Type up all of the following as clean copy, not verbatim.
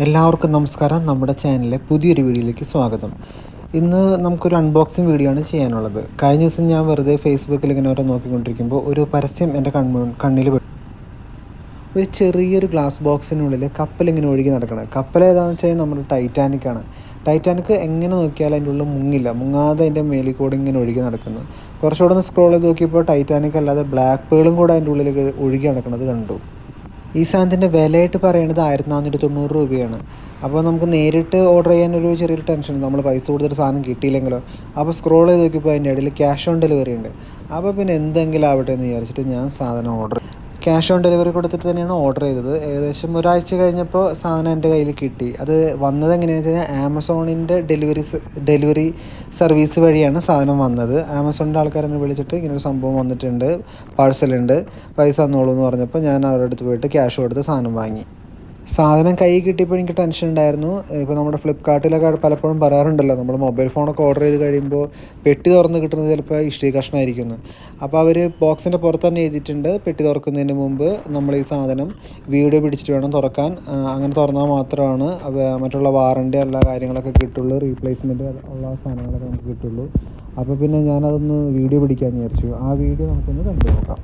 എല്ലാവർക്കും നമസ്കാരം. നമ്മുടെ ചാനലിലെ പുതിയൊരു വീഡിയോയിലേക്ക് സ്വാഗതം. ഇന്ന് നമുക്കൊരു അൺബോക്സിങ് വീഡിയോ ആണ് ചെയ്യാനുള്ളത്. കഴിഞ്ഞ ദിവസം ഞാൻ വെറുതെ ഫേസ്ബുക്കിൽ ഇങ്ങനെ ഓരോ നോക്കിക്കൊണ്ടിരിക്കുമ്പോൾ ഒരു പരസ്യം എൻ്റെ കണ്ണിൽ പെട്ടു. ഒരു ചെറിയൊരു ഗ്ലാസ് ബോക്സിനുള്ളിൽ കപ്പലിങ്ങനെ ഒഴുകി നടക്കണം. കപ്പൽ ഏതാണെന്ന് വെച്ചാൽ നമ്മുടെ ടൈറ്റാനിക്കാണ്. ടൈറ്റാനിക്ക് എങ്ങനെ നോക്കിയാലും അതിൻ്റെ ഉള്ളിൽ മുങ്ങാതെ അതിൻ്റെ മേലിൽ കൂടെ ഇങ്ങനെ ഒഴുകി നടക്കുന്നു. കുറച്ചുകൂടെ ഒന്ന് സ്ക്രോൾ ചെയ്ത് നോക്കിയപ്പോൾ ടൈറ്റാനിക് അല്ലാതെ ബ്ലാക്ക് പേളും കൂടെ അതിൻ്റെ ഉള്ളിൽ ഒഴുകി നടക്കുന്നത് കണ്ടു. ഈ സാധനത്തിൻ്റെ വിലയായിട്ട് പറയുന്നത് 1490 രൂപയാണ്. അപ്പോൾ നമുക്ക് നേരിട്ട് ഓർഡർ ചെയ്യാനൊരു ചെറിയൊരു ടെൻഷൻ, നമ്മൾ പൈസ കൊടുത്തിട്ട് സാധനം കിട്ടിയില്ലെങ്കിലോ. അപ്പോൾ സ്ക്രോൾ ചെയ്ത് നോക്കിയപ്പോൾ അതിൻ്റെ ഇടയിൽ ക്യാഷ് ഓൺ ഡെലിവറി ഉണ്ട്. അപ്പോൾ പിന്നെ എന്തെങ്കിലും ആവട്ടെ എന്ന് വിചാരിച്ചിട്ട് ഞാൻ സാധനം ക്യാഷ് ഓൺ ഡെലിവറി കൊടുത്തിട്ട് തന്നെയാണ് ഓർഡർ ചെയ്തത്. ഏകദേശം ഒരാഴ്ച കഴിഞ്ഞപ്പോൾ സാധനം എൻ്റെ കയ്യിൽ കിട്ടി. അത് വന്നത് എങ്ങനെയാണെന്ന് വെച്ച് കഴിഞ്ഞാൽ ആമസോണിൻ്റെ ഡെലിവറി സർവീസ് വഴിയാണ് സാധനം വന്നത്. ആമസോണിൻ്റെ ആൾക്കാരെന്നെ വിളിച്ചിട്ട് ഇങ്ങനൊരു സംഭവം വന്നിട്ടുണ്ട്, പാഴ്സലുണ്ട്, പൈസ തന്നോളൂ എന്ന് പറഞ്ഞപ്പോൾ ഞാൻ അവരുടെ അടുത്ത് പോയിട്ട് ക്യാഷ് കൊടുത്ത് സാധനം വാങ്ങി. സാധനം കൈ കിട്ടിയപ്പോൾ എനിക്ക് ടെൻഷൻ ഉണ്ടായിരുന്നു. ഇപ്പോൾ നമ്മുടെ ഫ്ലിപ്കാർട്ടിലൊക്കെ പലപ്പോഴും പറയാറുണ്ടല്ലോ, നമ്മൾ മൊബൈൽ ഫോണൊക്കെ ഓർഡർ ചെയ്ത് കഴിയുമ്പോൾ പെട്ടി തുറന്ന് കിട്ടുന്നത് ചിലപ്പോൾ ഇഷ്ടിക കഷ്ണമായിരിക്കുന്നു. അപ്പോൾ അവർ ബോക്സിൻ്റെ പുറത്ത് തന്നെ എഴുതിയിട്ടുണ്ട്, പെട്ടി തുറക്കുന്നതിന് മുമ്പ് നമ്മൾ ഈ സാധനം വീഡിയോ പിടിച്ചിട്ട് വേണം തുറക്കാൻ. അങ്ങനെ തുറന്നാൽ മാത്രമാണ് മറ്റുള്ള വാറണ്ടി എല്ലാ കാര്യങ്ങളൊക്കെ കിട്ടുള്ളൂ, റീപ്ലേസ്മെൻറ്റ് ഉള്ള സാധനങ്ങളൊക്കെ നമുക്ക് കിട്ടുള്ളൂ. അപ്പോൾ പിന്നെ ഞാനതൊന്ന് വീഡിയോ പിടിക്കാമെന്ന് വിചാരിച്ചു. ആ വീഡിയോ നമുക്കൊന്ന് കണ്ടു നോക്കാം.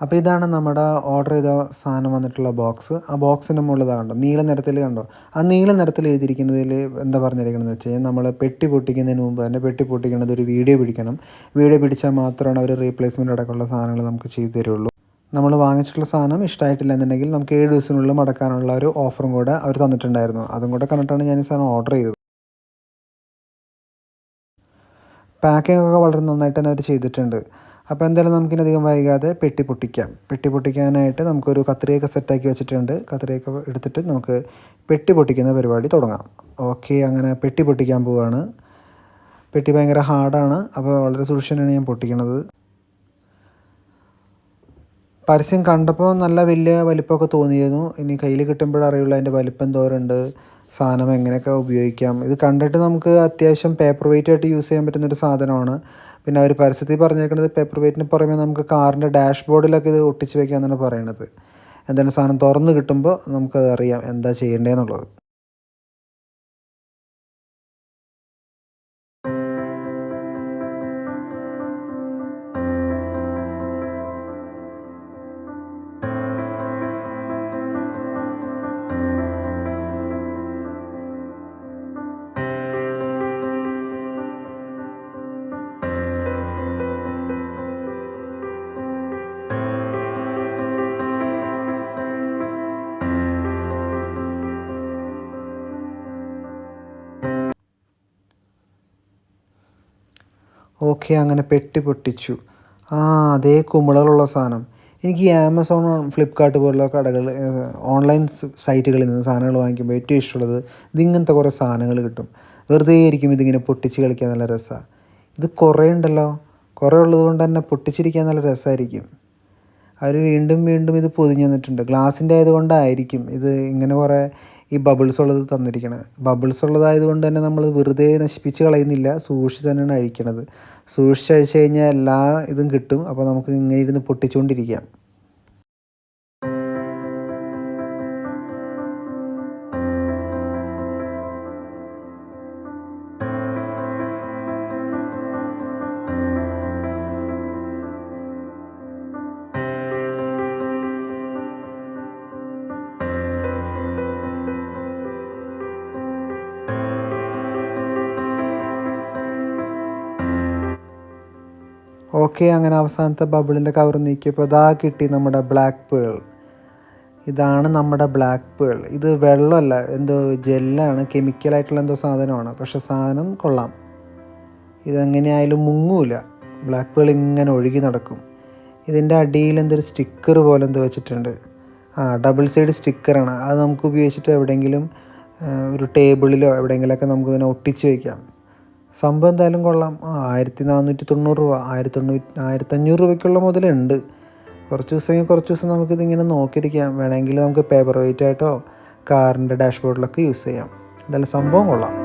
അപ്പോൾ ഇതാണ് നമ്മുടെ ഓർഡർ ചെയ്ത സാധനം വന്നിട്ടുള്ള ബോക്സ്. ആ ബോക്സിൻ്റെ മുകളിൽ കണ്ടോ, നീല നിറത്തിൽ കണ്ടോ. ആ നീല നിറത്തിൽ എഴുതിയിരിക്കുന്നതിൽ എന്താ പറഞ്ഞിരിക്കണമെന്ന് വെച്ച് കഴിഞ്ഞാൽ, നമ്മൾ പെട്ടി പൊട്ടിക്കുന്നതിന് മുമ്പ് തന്നെ പെട്ടി പൊട്ടിക്കുന്നത് ഒരു വീഡിയോ പിടിക്കണം. വീഡിയോ പിടിച്ചാൽ മാത്രമാണ് അവർ റീപ്ലേസ്മെൻറ്റ് അടക്കമുള്ള സാധനങ്ങൾ നമുക്ക് ചെയ്തു തരുള്ളൂ. നമ്മൾ വാങ്ങിച്ചിട്ടുള്ള സാധനം ഇഷ്ടമായിട്ടില്ല എന്നുണ്ടെങ്കിൽ നമുക്ക് 7 ദിവസത്തിനുള്ളിൽ മടക്കാനുള്ള ഒരു ഓഫറും കൂടെ അവർ തന്നിട്ടുണ്ടായിരുന്നു. അതും കൂടെ കണ്ടിട്ടാണ് ഞാൻ ഈ സാധനം ഓർഡർ ചെയ്തത്. പാക്കിംഗ് ഒക്കെ വളരെ നന്നായിട്ട് തന്നെ അവർ ചെയ്തിട്ടുണ്ട്. അപ്പോൾ എന്തായാലും നമുക്കിനധികം വൈകാതെ പെട്ടി പൊട്ടിക്കാം. പെട്ടി പൊട്ടിക്കാനായിട്ട് നമുക്കൊരു കത്രികയൊക്കെ സെറ്റാക്കി വെച്ചിട്ടുണ്ട്. കത്രികയൊക്കെ എടുത്തിട്ട് നമുക്ക് പെട്ടി പൊട്ടിക്കുന്ന പരിപാടി തുടങ്ങാം. ഓക്കെ, അങ്ങനെ പെട്ടി പൊട്ടിക്കാൻ പോവുകയാണ്. പെട്ടി ഭയങ്കര ഹാർഡാണ്, അപ്പോൾ വളരെ സൂക്ഷിച്ചാണ് ഞാൻ പൊട്ടിക്കണത്. പരസ്യം കണ്ടപ്പോൾ നല്ല വലിയ വലിപ്പമൊക്കെ തോന്നിയിരുന്നു. ഇനി കയ്യിൽ കിട്ടുമ്പോഴറിയുള്ളൂ അതിൻ്റെ വലിപ്പം എന്തോരമുണ്ട്, സാധനം എങ്ങനെയൊക്കെ ഉപയോഗിക്കാം. ഇത് കണ്ടിട്ട് നമുക്ക് അത്യാവശ്യം പേപ്പർ വെയിറ്റ് ആയിട്ട് യൂസ് ചെയ്യാൻ പറ്റുന്നൊരു സാധനമാണ്. പിന്നെ അവർ പരസ്യത്തിൽ പറഞ്ഞേക്കുന്നത് പേപ്പർ വെയിറ്റിന് പുറമെ നമുക്ക് കാറിൻ്റെ ഡാഷ്ബോർഡിലൊക്കെ ഇത് ഒട്ടിച്ച് വയ്ക്കാമെന്നാണ് പറയണത്. എന്തായാലും സാധനം തുറന്ന് കിട്ടുമ്പോൾ നമുക്കത് അറിയാം എന്താ ചെയ്യേണ്ടതെന്നുള്ളത്. ഓക്കെ, അങ്ങനെ പെട്ടി പൊട്ടിച്ചു. അതേ കുമിളകളുള്ള സാധനം. എനിക്ക് ഈ ആമസോൺ, ഫ്ലിപ്കാർട്ട് പോലുള്ള കടകൾ, ഓൺലൈൻ സൈറ്റുകളിൽ നിന്ന് സാധനങ്ങൾ വാങ്ങിക്കുമ്പോൾ ഏറ്റവും ഇഷ്ടമുള്ളത് ഇതിങ്ങനത്തെ കുറേ സാധനങ്ങൾ കിട്ടും. വെറുതെ ഇരിക്കും ഇതിങ്ങനെ പൊട്ടിച്ച് കളിക്കാൻ നല്ല രസമാണ്. ഇത് കുറേ ഉണ്ടല്ലോ, കുറേ ഉള്ളത് കൊണ്ട് തന്നെ പൊട്ടിച്ചിരിക്കാൻ നല്ല രസമായിരിക്കും. അവർ വീണ്ടും വീണ്ടും ഇത് പൊതിഞ്ഞ് തന്നിട്ടുണ്ട്. ഗ്ലാസിൻ്റെ ആയതുകൊണ്ടായിരിക്കും ഇത് ഇങ്ങനെ കുറേ ഈ ബബിൾസ് ഉള്ളത് തന്നിരിക്കണത്. ബബിൾസ് ഉള്ളതായതുകൊണ്ട് തന്നെ നമ്മൾ വെറുതെ നശിപ്പിച്ച് കളയുന്നില്ല, സൂക്ഷിച്ച് തന്നെയാണ് അഴിക്കണത്. സൂക്ഷിച്ചഴിച്ച് കഴിഞ്ഞാൽ എല്ലാ ഇതും കിട്ടും. അപ്പോൾ നമുക്ക് ഇങ്ങനെ ഇരുന്ന് പൊട്ടിച്ചുകൊണ്ടിരിക്കാം. ഓക്കെ, അങ്ങനെ അവസാനത്തെ ബബിളിൻ്റെ കവർ നീക്കിയപ്പോൾ ഇതാ കിട്ടി നമ്മുടെ ബ്ലാക്ക് പേൾ. ഇതാണ് നമ്മുടെ ബ്ലാക്ക് പേൾ. ഇത് വെള്ളമല്ല, എന്തോ ജെല്ലാണ്, കെമിക്കലായിട്ടുള്ള എന്തോ സാധനമാണ്. പക്ഷെ സാധനം കൊള്ളാം. ഇതെങ്ങനെയായാലും മുങ്ങൂല. ബ്ലാക്ക് പേൾ ഇങ്ങനെ ഒഴുകി നടക്കും. ഇതിൻ്റെ അടിയിൽ എന്തൊരു സ്റ്റിക്കർ പോലെ എന്തോ വെച്ചിട്ടുണ്ട്. ഡബിൾ സൈഡ് സ്റ്റിക്കറാണ്. അത് നമുക്ക് ഉപയോഗിച്ചിട്ട് എവിടെയെങ്കിലും ഒരു ടേബിളിലോ എവിടെയെങ്കിലുമൊക്കെ നമുക്ക് ഇതിനെ ഒട്ടിച്ച് വയ്ക്കാം. സംഭവം എന്തായാലും കൊള്ളാം. 1490 രൂപ, 1500 രൂപയ്ക്കുള്ള മുതലുണ്ട്. കുറച്ച് ദിവസം നമുക്കിതിങ്ങനെ നോക്കിയിരിക്കാം. വേണമെങ്കിൽ നമുക്ക് പേപ്പർ വെയിറ്റ് ആയിട്ടോ കാറിൻ്റെ ഡാഷ്ബോർഡിലൊക്കെ യൂസ് ചെയ്യാം. എന്തായാലും സംഭവം കൊള്ളാം.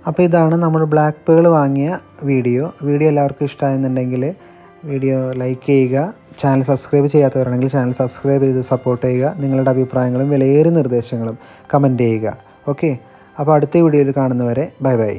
അപ്പോൾ ഇതാണ് നമ്മൾ ബ്ലാക്ക് പേൾ വാങ്ങിയ വീഡിയോ എല്ലാവർക്കും ഇഷ്ടമായെന്നുണ്ടെങ്കിൽ വീഡിയോ ലൈക്ക് ചെയ്യുക. ചാനൽ സബ്സ്ക്രൈബ് ചെയ്യാത്തവരാണെങ്കിൽ ചാനൽ സബ്സ്ക്രൈബ് ചെയ്ത് സപ്പോർട്ട് ചെയ്യുക. നിങ്ങളുടെ അഭിപ്രായങ്ങളും വിലയേറിയ നിർദ്ദേശങ്ങളും കമൻറ്റ് ചെയ്യുക. ഓക്കെ, അപ്പോൾ അടുത്ത വീഡിയോയിൽ കാണുന്നവരെ ബൈ ബൈ.